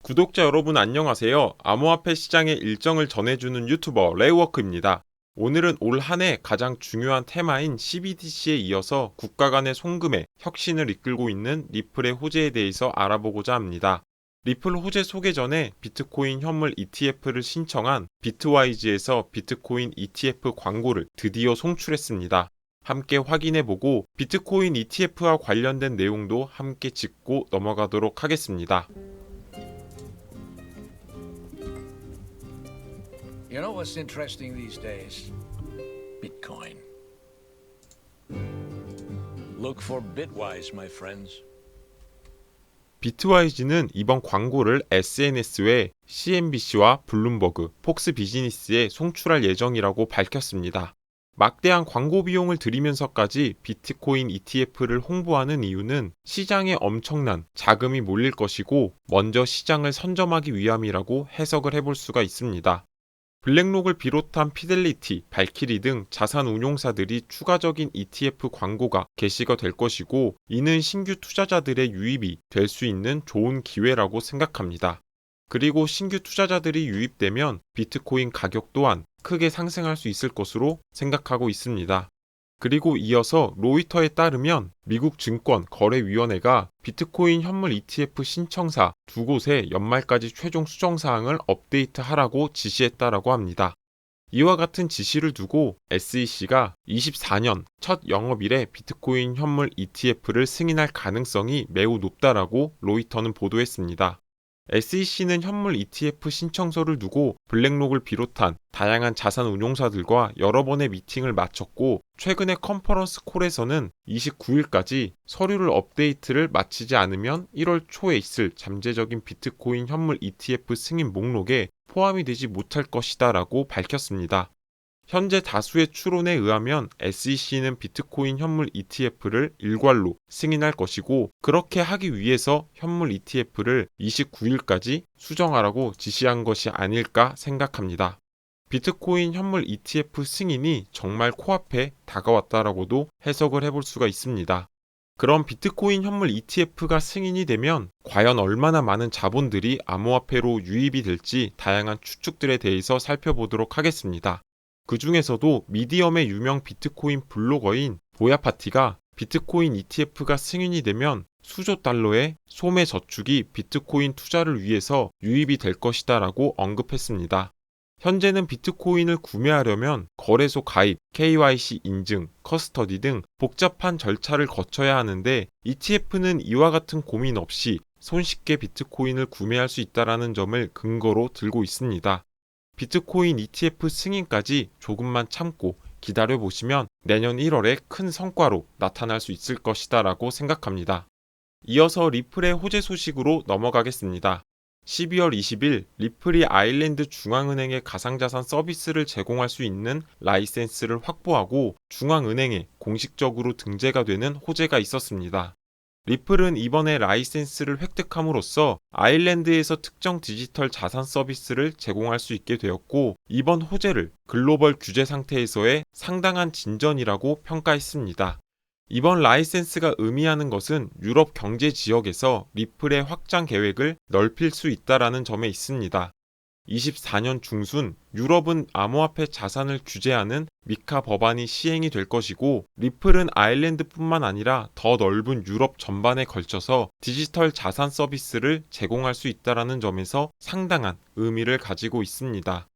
구독자 여러분 안녕하세요. 암호화폐 시장의 일정을 전해주는 유튜버 레이워크입니다. 오늘은 올 한 해 가장 중요한 테마인 CBDC에 이어서 국가 간의 송금에 혁신을 이끌고 있는 리플의 호재에 대해서 알아보고자 합니다. 리플 호재 소개 전에 비트코인 현물 ETF를 신청한 비트와이즈에서 비트코인 ETF 광고를 드디어 송출했습니다. 함께 확인해보고 비트코인 ETF와 관련된 내용도 함께 짚고 넘어가도록 하겠습니다. You know what's interesting these days? Bitcoin. Look for Bitwise, my friends. 비트와이즈는 이번 광고를 SNS 외 CNBC와 블룸버그, 폭스 비즈니스에 송출할 예정이라고 밝혔습니다. 막대한 광고 비용을 들이면서까지 비트코인 ETF를 홍보하는 이유는 시장에 엄청난 자금이 몰릴 것이고 먼저 시장을 선점하기 위함이라고 해석을 해볼 수가 있습니다. 블랙록을 비롯한 피델리티, 발키리 등 자산 운용사들이 추가적인 ETF 광고가 게시가 될 것이고 이는 신규 투자자들의 유입이 될 수 있는 좋은 기회라고 생각합니다. 그리고 신규 투자자들이 유입되면 비트코인 가격 또한 크게 상승할 수 있을 것으로 생각하고 있습니다. 그리고 이어서 로이터에 따르면 미국 증권거래위원회가 비트코인 현물 ETF 신청사 두 곳에 연말까지 최종 수정사항을 업데이트하라고 지시했다라고 합니다. 이와 같은 지시를 두고 SEC가 24년 첫 영업일에 비트코인 현물 ETF를 승인할 가능성이 매우 높다라고 로이터는 보도했습니다. SEC는 현물 ETF 신청서를 두고 블랙록을 비롯한 다양한 자산 운용사들과 여러 번의 미팅을 마쳤고 최근의 컨퍼런스 콜에서는 29일까지 서류를 업데이트를 마치지 않으면 1월 초에 있을 잠재적인 비트코인 현물 ETF 승인 목록에 포함이 되지 못할 것이다 라고 밝혔습니다. 현재 다수의 추론에 의하면 SEC는 비트코인 현물 ETF를 일괄로 승인할 것이고 그렇게 하기 위해서 현물 ETF를 29일까지 수정하라고 지시한 것이 아닐까 생각합니다. 비트코인 현물 ETF 승인이 정말 코앞에 다가왔다라고도 해석을 해볼 수가 있습니다. 그럼 비트코인 현물 ETF가 승인이 되면 과연 얼마나 많은 자본들이 암호화폐로 유입이 될지 다양한 추측들에 대해서 살펴보도록 하겠습니다. 그 중에서도 미디엄의 유명 비트코인 블로거인 보야파티가 비트코인 ETF가 승인이 되면 수조 달러의 소매 저축이 비트코인 투자를 위해서 유입이 될 것이다 라고 언급했습니다. 현재는 비트코인을 구매하려면 거래소 가입, KYC 인증, 커스터디 등 복잡한 절차를 거쳐야 하는데 ETF는 이와 같은 고민 없이 손쉽게 비트코인을 구매할 수 있다는 점을 근거로 들고 있습니다. 비트코인 ETF 승인까지 조금만 참고 기다려보시면 내년 1월에 큰 성과로 나타날 수 있을 것이다 라고 생각합니다. 이어서 리플의 호재 소식으로 넘어가겠습니다. 12월 20일 리플이 아일랜드 중앙은행의 가상자산 서비스를 제공할 수 있는 라이센스를 확보하고 중앙은행에 공식적으로 등재가 되는 호재가 있었습니다. 리플은 이번에 라이센스를 획득함으로써 아일랜드에서 특정 디지털 자산 서비스를 제공할 수 있게 되었고 이번 호재를 글로벌 규제 상태에서의 상당한 진전이라고 평가했습니다. 이번 라이센스가 의미하는 것은 유럽 경제 지역에서 리플의 확장 계획을 넓힐 수 있다는 점에 있습니다. 24년 중순 유럽은 암호화폐 자산을 규제하는 미카 법안이 시행이 될 것이고 리플은 아일랜드뿐만 아니라 더 넓은 유럽 전반에 걸쳐서 디지털 자산 서비스를 제공할 수 있다는 점에서 상당한 의미를 가지고 있습니다.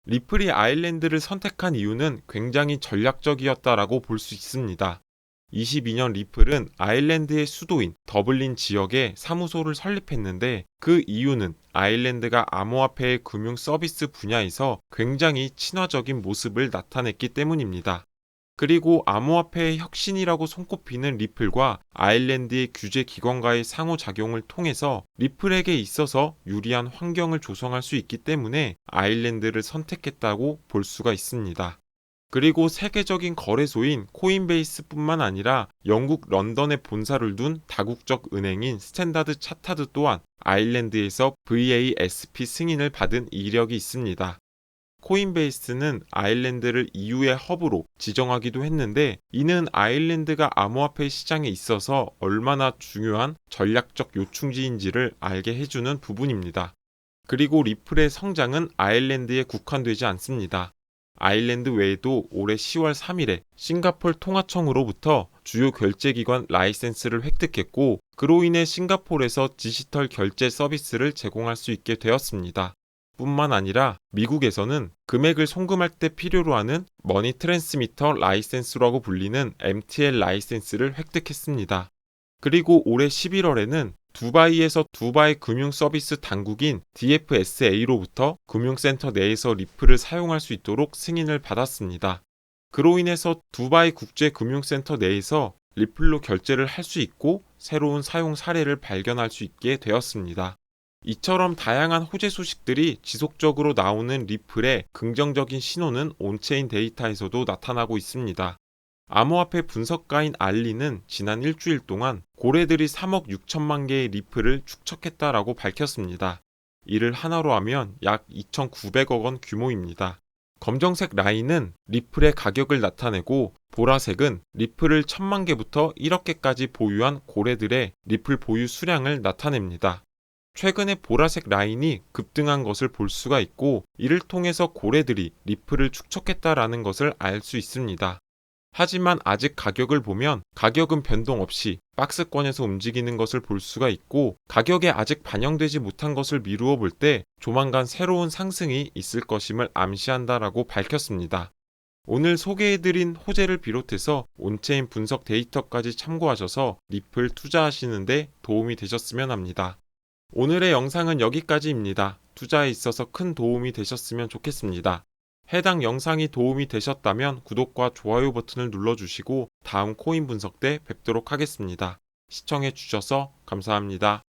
리플이 아일랜드를 선택한 이유는 굉장히 전략적이었다라고 볼 수 있습니다. 22년 리플은 아일랜드의 수도인 더블린 지역에 사무소를 설립했는데 그 이유는 아일랜드가 암호화폐의 금융 서비스 분야에서 굉장히 친화적인 모습을 나타냈기 때문입니다. 그리고 암호화폐의 혁신이라고 손꼽히는 리플과 아일랜드의 규제 기관과의 상호작용을 통해서 리플에게 있어서 유리한 환경을 조성할 수 있기 때문에 아일랜드를 선택했다고 볼 수가 있습니다. 그리고 세계적인 거래소인 코인베이스뿐만 아니라 영국 런던에 본사를 둔 다국적 은행인 스탠다드 차타드 또한 아일랜드에서 VASP 승인을 받은 이력이 있습니다. 코인베이스는 아일랜드를 EU의 허브로 지정하기도 했는데 이는 아일랜드가 암호화폐 시장에 있어서 얼마나 중요한 전략적 요충지인지를 알게 해주는 부분입니다. 그리고 리플의 성장은 아일랜드에 국한되지 않습니다. 아일랜드 외에도 올해 10월 3일에 싱가폴 통화청으로부터 주요 결제기관 라이센스를 획득했고, 그로 인해 싱가폴에서 디지털 결제 서비스를 제공할 수 있게 되었습니다. 뿐만 아니라 미국에서는 금액을 송금할 때 필요로 하는 머니 트랜스미터 라이센스라고 불리는 MTL 라이센스를 획득했습니다. 그리고 올해 11월에는 두바이에서 두바이 금융 서비스 당국인 DFSA로부터 금융센터 내에서 리플을 사용할 수 있도록 승인을 받았습니다. 그로 인해서 두바이 국제금융센터 내에서 리플로 결제를 할 수 있고 새로운 사용 사례를 발견할 수 있게 되었습니다. 이처럼 다양한 호재 소식들이 지속적으로 나오는 리플의 긍정적인 신호는 온체인 데이터에서도 나타나고 있습니다. 암호화폐 분석가인 알리는 지난 일주일 동안 고래들이 3억 6천만 개의 리플을 축적했다라고 밝혔습니다. 이를 하나로 하면 약 2,900억 원 규모입니다. 검정색 라인은 리플의 가격을 나타내고, 보라색은 리플을 1,000만 개부터 1억 개까지 보유한 고래들의 리플 보유 수량을 나타냅니다. 최근에 보라색 라인이 급등한 것을 볼 수가 있고, 이를 통해서 고래들이 리플을 축적했다라는 것을 알 수 있습니다. 하지만 아직 가격을 보면 가격은 변동 없이 박스권에서 움직이는 것을 볼 수가 있고, 가격에 아직 반영되지 못한 것을 미루어 볼 때 조만간 새로운 상승이 있을 것임을 암시한다라고 밝혔습니다. 오늘 소개해드린 호재를 비롯해서 온체인 분석 데이터까지 참고하셔서 리플 투자하시는데 도움이 되셨으면 합니다. 오늘의 영상은 여기까지입니다. 투자에 있어서 큰 도움이 되셨으면 좋겠습니다. 해당 영상이 도움이 되셨다면 구독과 좋아요 버튼을 눌러주시고 다음 코인 분석 때 뵙도록 하겠습니다. 시청해주셔서 감사합니다.